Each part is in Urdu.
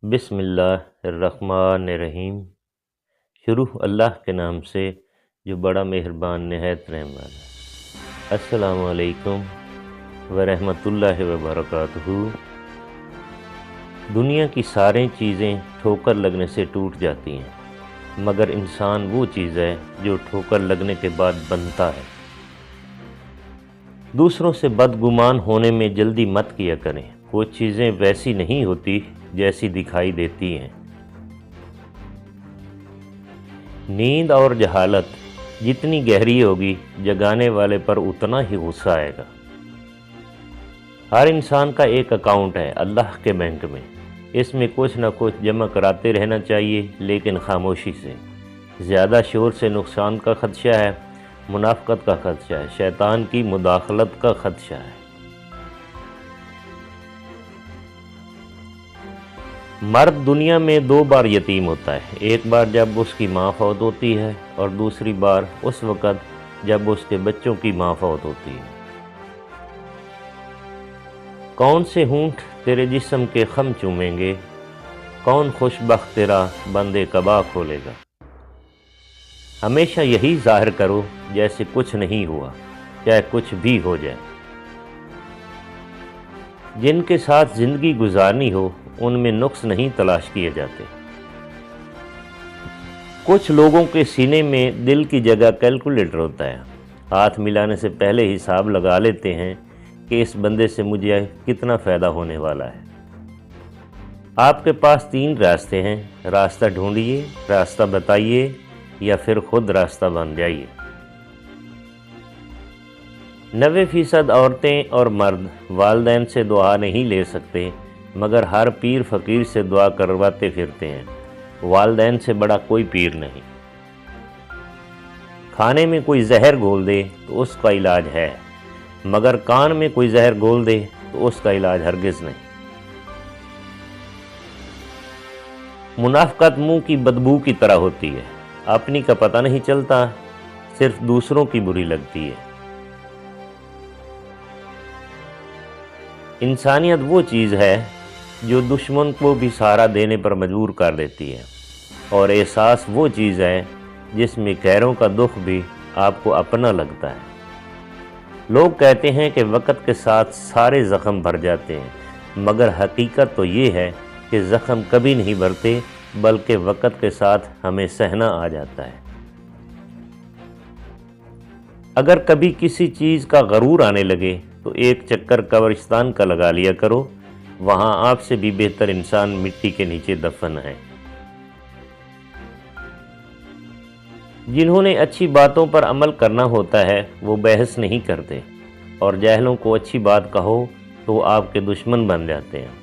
بسم اللہ الرحمن الرحیم۔ شروع اللہ کے نام سے جو بڑا مہربان نہایت رحم والا۔ السلام علیکم ورحمۃ اللہ وبرکاتہ۔ دنیا کی ساری چیزیں ٹھوکر لگنے سے ٹوٹ جاتی ہیں، مگر انسان وہ چیز ہے جو ٹھوکر لگنے کے بعد بنتا ہے۔ دوسروں سے بدگمان ہونے میں جلدی مت کیا کریں، وہ چیزیں ویسی نہیں ہوتی جیسی دکھائی دیتی ہیں۔ نیند اور جہالت جتنی گہری ہوگی، جگانے والے پر اتنا ہی غصہ آئے گا۔ ہر انسان کا ایک اکاؤنٹ ہے اللہ کے بینک میں، اس میں کچھ نہ کچھ جمع کراتے رہنا چاہیے، لیکن خاموشی سے۔ زیادہ شور سے نقصان کا خدشہ ہے، منافقت کا خدشہ ہے، شیطان کی مداخلت کا خدشہ ہے۔ مرد دنیا میں 2 بار یتیم ہوتا ہے، ایک بار جب اس کی ماں فوت ہوتی ہے، اور دوسری بار اس وقت جب اس کے بچوں کی ماں فوت ہوتی ہے۔ کون سے ہونٹ تیرے جسم کے خم چومیں گے، کون خوش بخت تیرا بندے کبا کھولے گا۔ ہمیشہ یہی ظاہر کرو جیسے کچھ نہیں ہوا، چاہے کچھ بھی ہو جائے۔ جن کے ساتھ زندگی گزارنی ہو ان میں نقص نہیں تلاش کیے جاتے۔ کچھ لوگوں کے سینے میں دل کی جگہ کیلکولیٹر ہوتا ہے، ہاتھ ملانے سے پہلے حساب لگا لیتے ہیں کہ اس بندے سے مجھے کتنا فائدہ ہونے والا ہے۔ آپ کے پاس 3 راستے ہیں، راستہ ڈھونڈیے، راستہ بتائیے، یا پھر خود راستہ بن جائیے۔ 90% عورتیں اور مرد والدین سے دعا نہیں لے سکتے، مگر ہر پیر فقیر سے دعا کرواتے پھرتے ہیں۔ والدین سے بڑا کوئی پیر نہیں۔ کھانے میں کوئی زہر گھول دے تو اس کا علاج ہے، مگر کان میں کوئی زہر گھول دے تو اس کا علاج ہرگز نہیں۔ منافقت منہ کی بدبو کی طرح ہوتی ہے، اپنی کا پتہ نہیں چلتا، صرف دوسروں کی بری لگتی ہے۔ انسانیت وہ چیز ہے جو دشمن کو بھی سہارا دینے پر مجبور کر دیتی ہے، اور احساس وہ چیز ہے جس میں غیروں کا دکھ بھی آپ کو اپنا لگتا ہے۔ لوگ کہتے ہیں کہ وقت کے ساتھ سارے زخم بھر جاتے ہیں، مگر حقیقت تو یہ ہے کہ زخم کبھی نہیں بھرتے، بلکہ وقت کے ساتھ ہمیں سہنا آ جاتا ہے۔ اگر کبھی کسی چیز کا غرور آنے لگے تو ایک چکر قبرستان کا لگا لیا کرو، وہاں آپ سے بھی بہتر انسان مٹی کے نیچے دفن ہے۔ جنہوں نے اچھی باتوں پر عمل کرنا ہوتا ہے وہ بحث نہیں کرتے، اور جاہلوں کو اچھی بات کہو تو آپ کے دشمن بن جاتے ہیں۔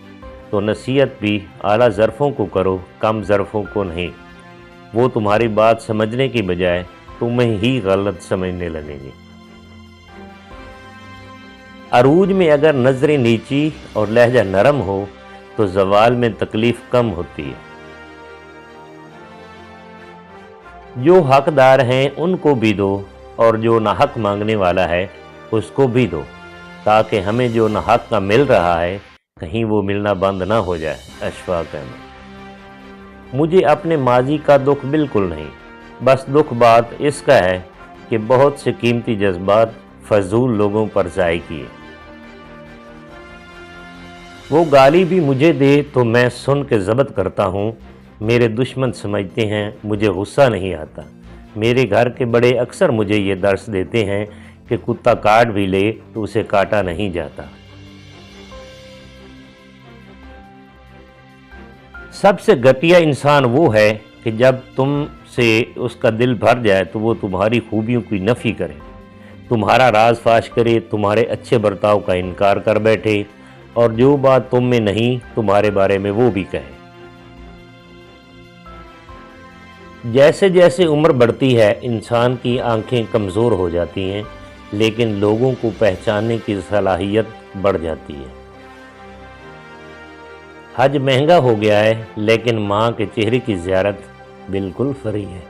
تو نصیحت بھی اعلیٰ ظرفوں کو کرو، کم ظرفوں کو نہیں۔ وہ تمہاری بات سمجھنے کی بجائے تمہیں ہی غلط سمجھنے لگیں گے۔ عروج میں اگر نظر نیچی اور لہجہ نرم ہو تو زوال میں تکلیف کم ہوتی ہے۔ جو حقدار ہیں ان کو بھی دو، اور جو ناحق مانگنے والا ہے اس کو بھی دو، تاکہ ہمیں جو ناحق کا مل رہا ہے کہیں وہ ملنا بند نہ ہو جائے۔ اشفاق احمد۔ مجھے اپنے ماضی کا دکھ بالکل نہیں، بس دکھ بات اس کا ہے کہ بہت سے قیمتی جذبات فضول لوگوں پر ضائع کیے۔ وہ گالی بھی مجھے دے تو میں سن کے ضبط کرتا ہوں۔ میرے دشمن سمجھتے ہیں مجھے غصہ نہیں آتا۔ میرے گھر کے بڑے اکثر مجھے یہ درس دیتے ہیں کہ کتا کاٹ بھی لے تو اسے کاٹا نہیں جاتا۔ سب سے گھٹیا انسان وہ ہے کہ جب تم سے اس کا دل بھر جائے تو وہ تمہاری خوبیوں کی نفی کرے، تمہارا راز فاش کرے، تمہارے اچھے برتاؤ کا انکار کر بیٹھے، اور جو بات تم میں نہیں تمہارے بارے میں وہ بھی کہے۔ جیسے جیسے عمر بڑھتی ہے انسان کی آنکھیں کمزور ہو جاتی ہیں، لیکن لوگوں کو پہچاننے کی صلاحیت بڑھ جاتی ہے۔ حج مہنگا ہو گیا ہے، لیکن ماں کے چہرے کی زیارت بالکل فری ہے۔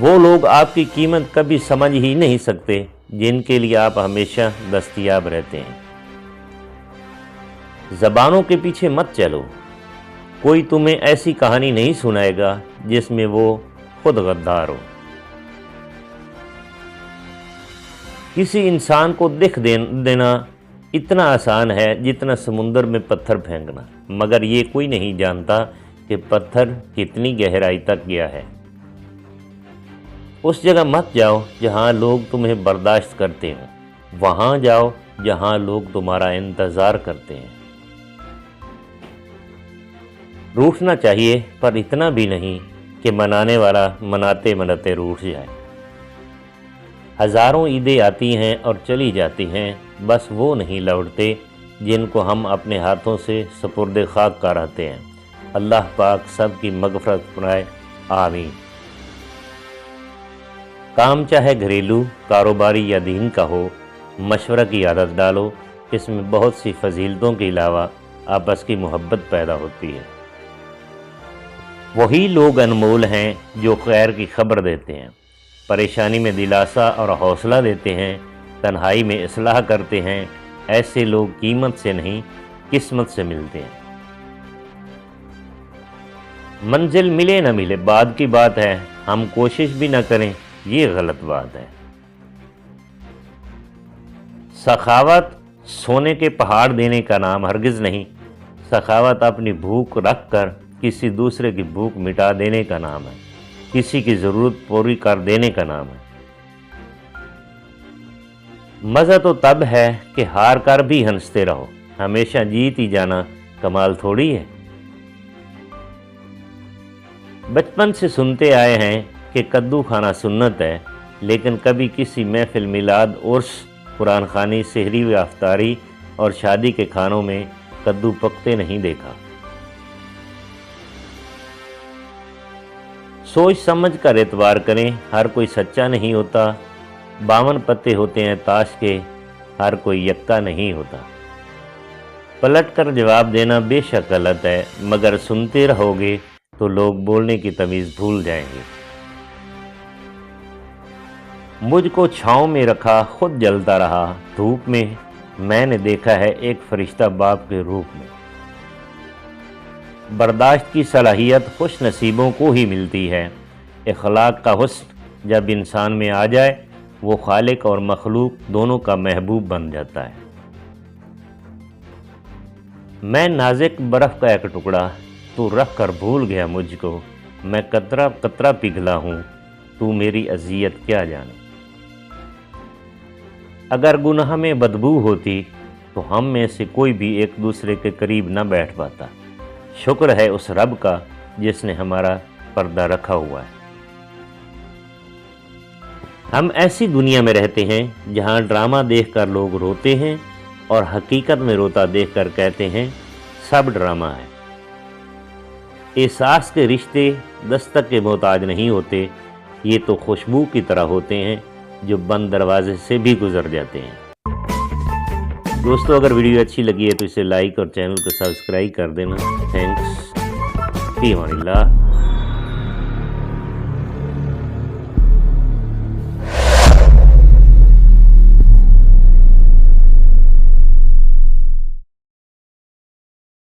وہ لوگ آپ کی قیمت کبھی سمجھ ہی نہیں سکتے جن کے لیے آپ ہمیشہ دستیاب رہتے ہیں۔ زبانوں کے پیچھے مت چلو، کوئی تمہیں ایسی کہانی نہیں سنائے گا جس میں وہ خود غدار ہو۔ کسی انسان کو دکھ دینا اتنا آسان ہے جتنا سمندر میں پتھر پھینکنا، مگر یہ کوئی نہیں جانتا کہ پتھر کتنی گہرائی تک گیا ہے۔ اس جگہ مت جاؤ جہاں لوگ تمہیں برداشت کرتے ہوں، وہاں جاؤ جہاں لوگ تمہارا انتظار کرتے ہیں۔ روٹھنا چاہیے پر اتنا بھی نہیں کہ منانے والا مناتے مناتے روٹھ جائے۔ ہزاروں عیدیں آتی ہیں اور چلی جاتی ہیں، بس وہ نہیں لوٹتے جن کو ہم اپنے ہاتھوں سے سپرد خاک کراتے ہیں۔ اللہ پاک سب کی مغفرت فرمائے، آمین۔ کام چاہے گھریلو، کاروباری یا دین کا ہو، مشورہ کی عادت ڈالو، اس میں بہت سی فضیلتوں کے علاوہ آپس کی محبت پیدا ہوتی ہے۔ وہی لوگ انمول ہیں جو خیر کی خبر دیتے ہیں، پریشانی میں دلاسا اور حوصلہ دیتے ہیں، تنہائی میں اصلاح کرتے ہیں۔ ایسے لوگ قیمت سے نہیں، قسمت سے ملتے ہیں۔ منزل ملے نہ ملے بعد کی بات ہے، ہم کوشش بھی نہ کریں یہ غلط بات ہے۔ سخاوت سونے کے پہاڑ دینے کا نام ہرگز نہیں، سخاوت اپنی بھوک رکھ کر کسی دوسرے کی بھوک مٹا دینے کا نام ہے، کسی کی ضرورت پوری کر دینے کا نام ہے۔ مزہ تو تب ہے کہ ہار کر بھی ہنستے رہو، ہمیشہ جیت ہی جانا کمال تھوڑی ہے۔ بچپن سے سنتے آئے ہیں کہ کدو کھانا سنت ہے، لیکن کبھی کسی محفل میلاد، عرس، قرآن خوانی، سحری و افطاری اور شادی کے کھانوں میں کدو پکتے نہیں دیکھا۔ سوچ سمجھ کر اعتبار کریں، ہر کوئی سچا نہیں ہوتا، 52 پتے ہوتے ہیں تاش کے، ہر کوئی یکا نہیں ہوتا۔ پلٹ کر جواب دینا بے شک غلط ہے، مگر سنتے رہو گے تو لوگ بولنے کی تمیز بھول جائیں گے۔ مجھ کو چھاؤں میں رکھا خود جلتا رہا، دھوپ میں نے دیکھا ہے ایک فرشتہ باپ کے روپ میں۔ برداشت کی صلاحیت خوش نصیبوں کو ہی ملتی ہے۔ اخلاق کا حسن جب انسان میں آ جائے، وہ خالق اور مخلوق دونوں کا محبوب بن جاتا ہے۔ میں نازک برف کا ایک ٹکڑا، تو رکھ کر بھول گیا مجھ کو، میں قطرہ قطرہ پگھلا ہوں، تو میری اذیت کیا جانے۔ اگر گناہ میں بدبو ہوتی تو ہم میں سے کوئی بھی ایک دوسرے کے قریب نہ بیٹھ پاتا۔ شکر ہے اس رب کا جس نے ہمارا پردہ رکھا ہوا ہے۔ ہم ایسی دنیا میں رہتے ہیں جہاں ڈرامہ دیکھ کر لوگ روتے ہیں اور حقیقت میں روتا دیکھ کر کہتے ہیں سب ڈرامہ ہے۔ احساس کے رشتے دستک کے محتاج نہیں ہوتے، یہ تو خوشبو کی طرح ہوتے ہیں جو بند دروازے سے بھی گزر جاتے ہیں۔ دوستو اگر ویڈیو اچھی لگی ہے تو اسے لائک اور چینل کو سبسکرائب کر دینا۔ تھینکس، فی امان اللہ۔